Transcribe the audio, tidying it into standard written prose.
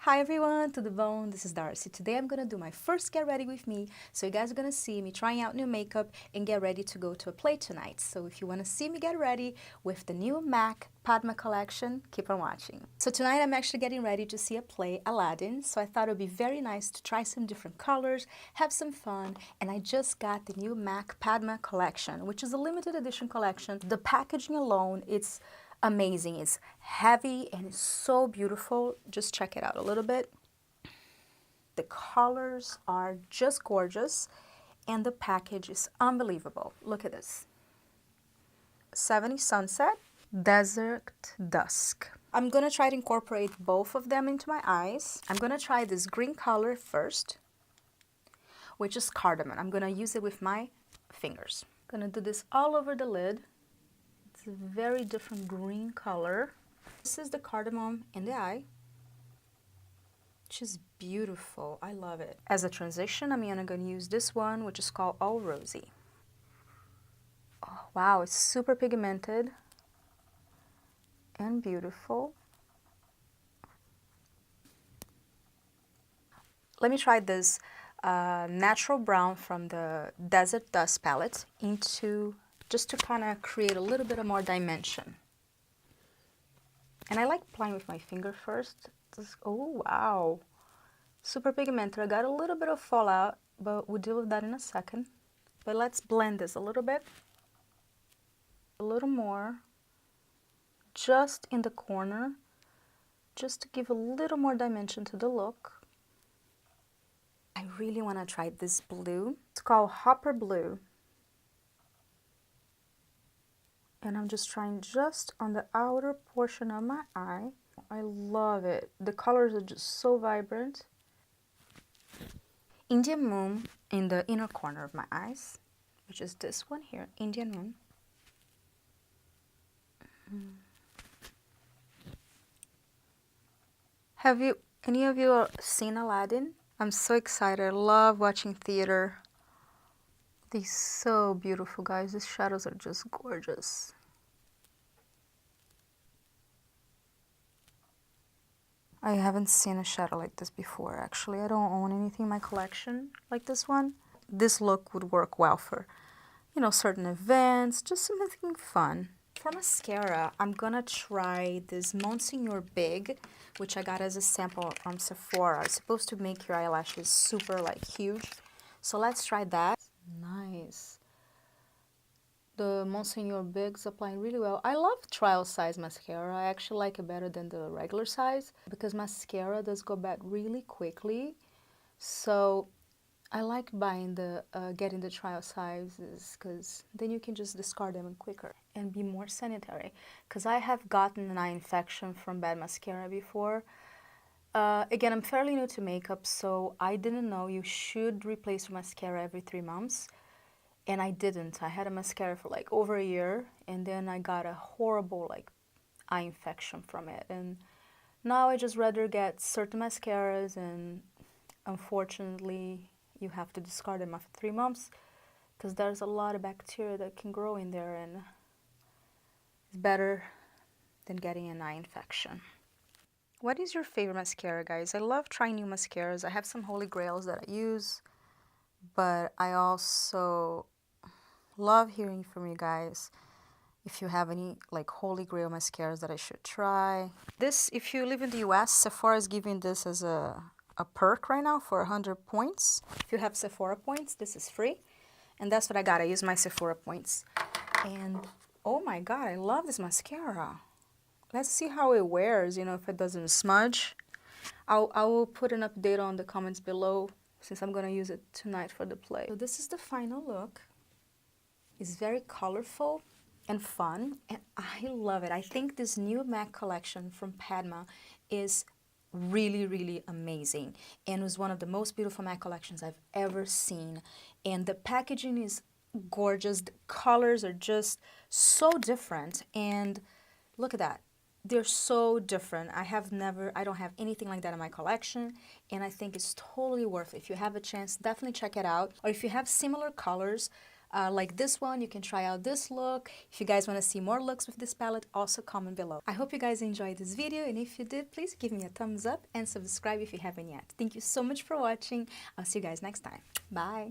Hi everyone, to the bone, this is Darcy. Today I'm gonna do my first get ready with me, so you guys are gonna see me trying out new makeup and get ready to go to a play tonight. So if you wanna see me get ready with the new MAC Padma collection, keep on watching. So tonight I'm actually getting ready to see a play, Aladdin, so I thought it would be very nice to try some different colors, have some fun, and I just got the new MAC Padma collection, which is a limited edition collection. The packaging alone, it's amazing. It's heavy and it's so beautiful. Just check it out a little bit. The colors are just gorgeous and the package is unbelievable. Look at this. 70 Sunset, Desert Dusk. I'm gonna try to incorporate both of them into my eyes. I'm gonna try this green color first, which is cardamom. I'm gonna use it with my fingers. I'm gonna do this all over the lid. It's a very different green color. This is the cardamom in the eye. She's beautiful. I love it. As a transition, I'm gonna use this one, which is called All Rosy. Oh, wow, it's super pigmented and beautiful. Let me try this natural brown from the Desert Dusk palette into just to kind of create a little bit of more dimension. And I like applying with my finger first. Oh, wow. Super pigmented. I got a little bit of fallout, but we'll deal with that in a second. But let's blend this a little bit. A little more. Just in the corner. Just to give a little more dimension to the look. I really want to try this blue. It's called Hopper Blue. And I'm just trying just on the outer portion of my eye. I love it. The colors are just so vibrant. Indian Moon in the inner corner of my eyes, which is this one here, Indian Moon. Have any of you seen Aladdin? I'm so excited. I love watching theater. They're so beautiful, guys. These shadows are just gorgeous. I haven't seen a shadow like this before, actually. I don't own anything in my collection like this one. This look would work well for, certain events, just something fun. For mascara, I'm gonna try this Monsignor Big, which I got as a sample from Sephora. It's supposed to make your eyelashes super, huge. So let's try that. Nice. The Monsignor Big's applying really well. I love trial size mascara. I actually like it better than the regular size because mascara does go bad really quickly. So I like buying getting the trial sizes because then you can just discard them quicker and be more sanitary. Because I have gotten an eye infection from bad mascara before. Again, I'm fairly new to makeup, so I didn't know you should replace your mascara every 3 months. And I didn't. I had a mascara for over a year, and then I got a horrible eye infection from it. And now I just rather get certain mascaras, and unfortunately you have to discard them after 3 months because there's a lot of bacteria that can grow in there, and it's better than getting an eye infection. What is your favorite mascara, guys? I love trying new mascaras. I have some holy grails that I use, but I also love hearing from you guys if you have any holy grail mascaras that I should try. This, if you live in the US, Sephora is giving this as a perk right now for 100 points. If you have Sephora points, this is free. And that's what I got. I use my Sephora points. And oh my god, I love this mascara. Let's see how it wears, if it doesn't smudge. I will put an update on the comments below since I'm going to use it tonight for the play. So this is the final look. It's very colorful and fun, and I love it. I think this new MAC collection from Padma is really, really amazing, and was one of the most beautiful MAC collections I've ever seen. And the packaging is gorgeous. The colors are just so different, and look at that. They're so different. I don't have anything like that in my collection, and I think it's totally worth it. If you have a chance, definitely check it out. Or if you have similar colors, like this one, you can try out this look. If you guys want to see more looks with this palette, also comment below. I hope you guys enjoyed this video, and if you did, please give me a thumbs up and subscribe if you haven't yet. Thank you so much for watching. I'll see you guys next time. Bye!